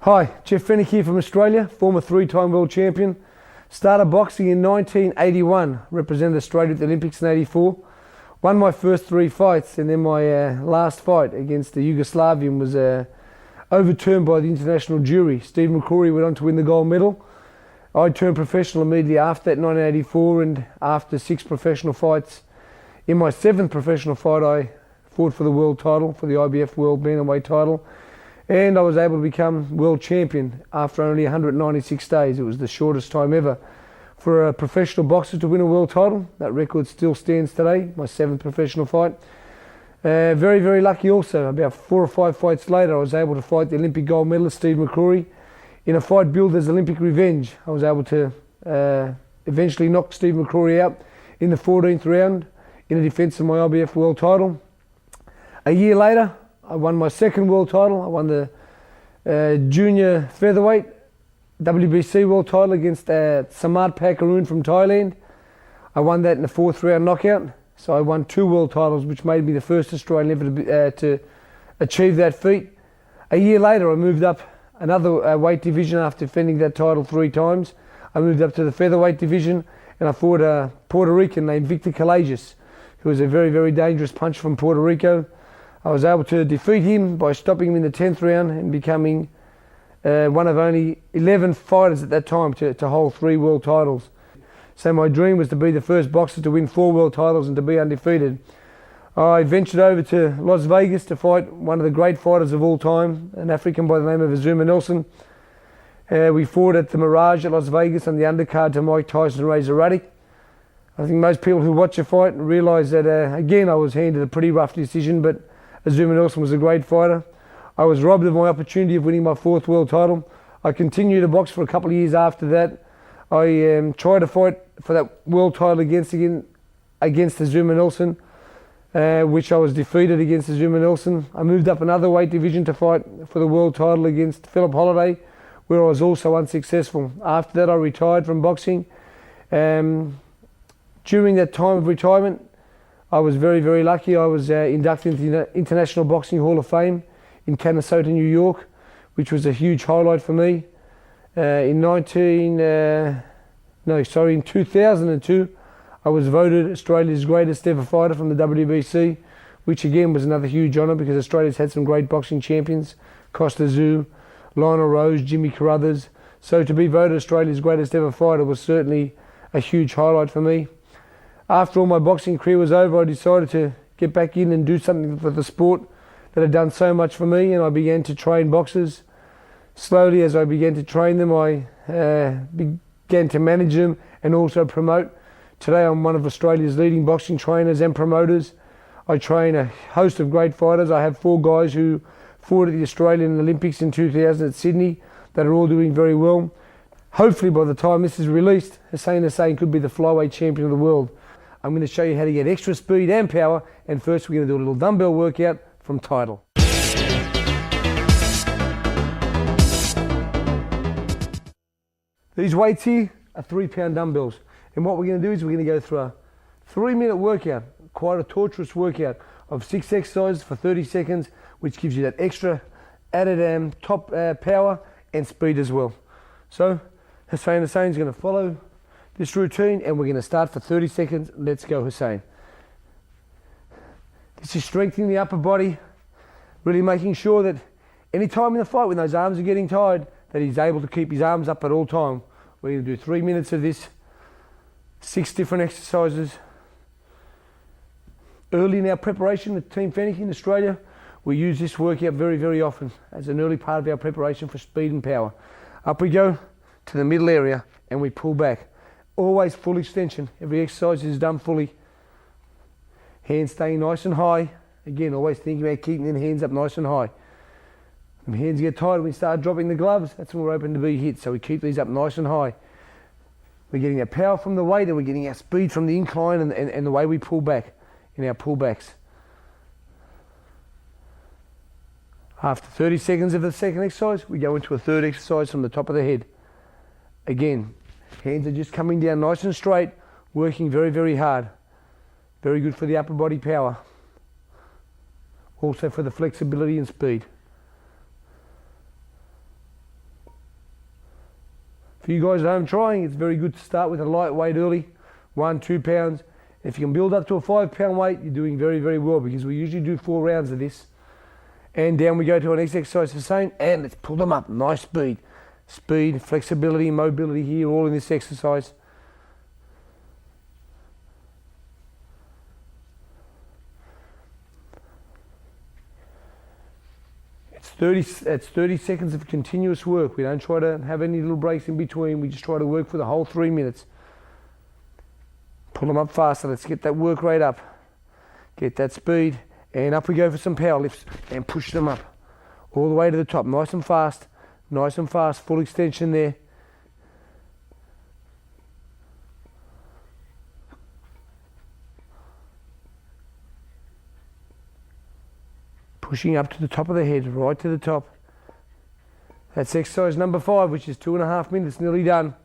Hi, Jeff Fennick here from Australia, former three-time world champion. Started boxing in 1981, represented Australia at the Olympics in 84. Won my first three fights, and then my last fight against the Yugoslavian was overturned by the international jury. Steve McCrory went on to win the gold medal. I turned professional immediately after that, 1984, and after 6 professional fights. In my 7th professional fight, I fought for the world title, for the IBF World Bantamweight title. And I was able to become world champion after only 196 days. It was the shortest time ever for a professional boxer to win a world title. That record still stands today, my 7th professional fight. Very, very lucky also. About 4 or 5 fights later, I was able to fight the Olympic gold medalist Steve McCrory in a fight billed as Olympic Revenge. I was able to eventually knock Steve McCrory out in the 14th round in a defence of my IBF world title. A year later, I won my 2nd world title. I won the junior featherweight WBC world title against Samart Pakaroon from Thailand. I won that in the 4th round knockout. So I won 2 world titles, which made me the first Australian ever to achieve that feat. A year later, I moved up another weight division after defending that title 3 times. I moved up to the featherweight division, and I fought a Puerto Rican named Victor Callejas, who was a very, very dangerous puncher from Puerto Rico. I was able to defeat him by stopping him in the 10th round and becoming one of only 11 fighters at that time to hold 3 world titles. So my dream was to be the first boxer to win 4 world titles and to be undefeated. I ventured over to Las Vegas to fight one of the great fighters of all time, an African by the name of Azuma Nelson. We fought at the Mirage at Las Vegas on the undercard to Mike Tyson and Razor Ruddock. I think most people who watch a fight realise that, again, I was handed a pretty rough decision, but Azuma Nelson was a great fighter. I was robbed of my opportunity of winning my 4th world title. I continued to box for a couple of years after that. I tried to fight for that world title against Azuma Nelson, which I was defeated against Azuma Nelson. I moved up another weight division to fight for the world title against Philip Holliday, where I was also unsuccessful. After that, I retired from boxing. During that time of retirement, I was very, very lucky. I was inducted into the International Boxing Hall of Fame in Canastota, New York, which was a huge highlight for me. In 2002, I was voted Australia's greatest ever fighter from the WBC, which again was another huge honour because Australia's had some great boxing champions, Costa Tszyu, Lionel Rose, Jimmy Carruthers. So to be voted Australia's greatest ever fighter was certainly a huge highlight for me. After all my boxing career was over, I decided to get back in and do something for the sport that had done so much for me, and I began to train boxers. Slowly, as I began to train them, I began to manage them and also promote. Today, I'm one of Australia's leading boxing trainers and promoters. I train a host of great fighters. I have 4 guys who fought at the Australian Olympics in 2000 at Sydney that are all doing very well. Hopefully, by the time this is released, Hussein Hussein could be the flyweight champion of the world. I'm going to show you how to get extra speed and power, and first we're going to do a little dumbbell workout from Tidal. These weights here are 3-pound dumbbells, and what we're going to do is we're going to go through a 3-minute workout, quite a torturous workout of 6 exercises for 30 seconds, which gives you that extra added top power and speed as well. So Hussein is going to follow this routine, and we're going to start for 30 seconds. Let's go, Hussein. This is strengthening the upper body, really making sure that any time in the fight when those arms are getting tired, that he's able to keep his arms up at all time. We're going to do 3 minutes of this, 6 different exercises. Early in our preparation with Team Fennick in Australia, we use this workout very, very often as an early part of our preparation for speed and power. Up we go to the middle area, and we pull back. Always full extension. Every exercise is done fully. Hands staying nice and high. Again, always thinking about keeping the hands up nice and high. When hands get tired, we start dropping the gloves. That's when we're open to be hit. So we keep these up nice and high. We're getting our power from the weight, and we're getting our speed from the incline and the way we pull back in our pullbacks. After 30 seconds of the second exercise, we go into a third exercise from the top of the head. Again, hands are just coming down nice and straight, working very, very hard. Very good for the upper body power. Also for the flexibility and speed. For you guys at home trying, it's very good to start with a light weight early, 1-2 pounds. If you can build up to a 5 pound weight, you're doing very, very well, because we usually do 4 rounds of this. And down we go to our next exercise for the same, and let's pull them up. Nice speed. Speed, flexibility, mobility here, all in this exercise. It's 30 seconds of continuous work. We don't try to have any little breaks in between. We just try to work for the whole 3 minutes. Pull them up faster. Let's get that work rate up. Get that speed. And up we go for some power lifts. And push them up. All the way to the top. Nice and fast. Nice and fast. Full extension there. Pushing up to the top of the head, right to the top. That's exercise number 5, which is 2.5 minutes, nearly done.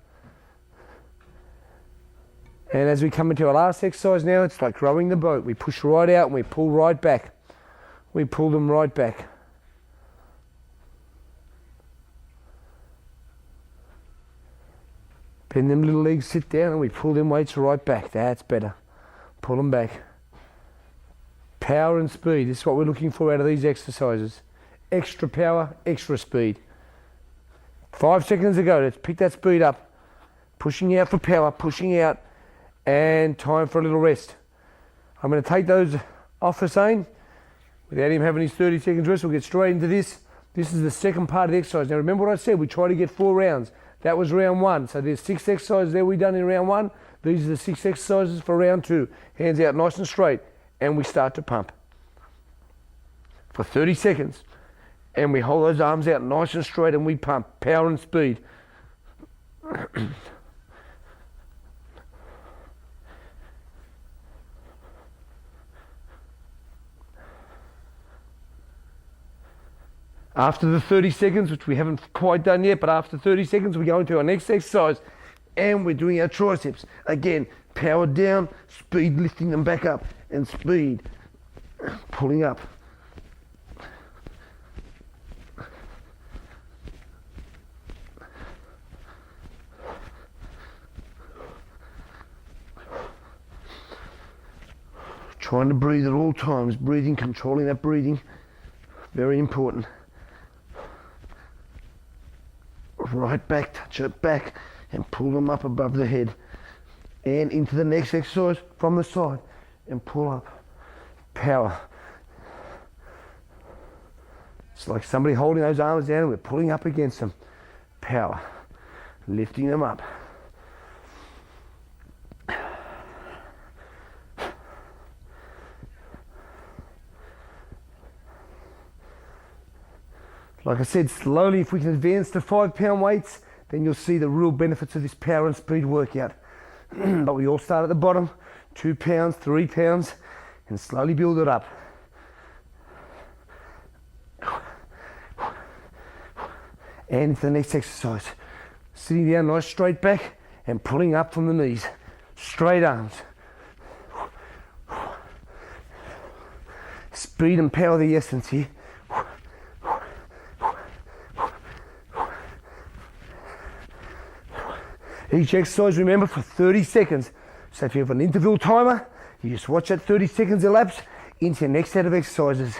And as we come into our last exercise now, it's like rowing the boat. We push right out and we pull right back. We pull them right back. Bend them little legs, sit down, and we pull them weights right back. That's better. Pull them back. Power and speed. This is what we're looking for out of these exercises. Extra power, extra speed. 5 seconds ago, let's pick that speed up. Pushing out for power, pushing out, and time for a little rest. I'm going to take those off Hussein. Without him having his 30 seconds rest, we'll get straight into this. This is the second part of the exercise. Now remember what I said, we try to get 4 rounds. That was round 1. So there's 6 exercises there we done in round 1. These are the 6 exercises for round 2. Hands out nice and straight. And we start to pump for 30 seconds, and we hold those arms out nice and straight, and we pump. Power and speed. After the 30 seconds, which we haven't quite done yet, but after 30 seconds we go into our next exercise, and we're doing our triceps. Again, power down, speed lifting them back up, and speed pulling up. Trying to breathe at all times, breathing, controlling that breathing, very important. Right back, touch it back, and pull them up above the head. And into the next exercise from the side, and pull up. Power. It's like somebody holding those arms down and we're pulling up against them. Power. Lifting them up. Like I said, slowly, if we can advance to 5 pound weights, then you'll see the real benefits of this power and speed workout. But we all start at the bottom, 2 pounds, 3 pounds, and slowly build it up. And into the next exercise. Sitting down nice straight back and pulling up from the knees. Straight arms. Speed and power the essence here. Each exercise, remember, for 30 seconds. So if you have an interval timer, you just watch that 30 seconds elapse into your next set of exercises.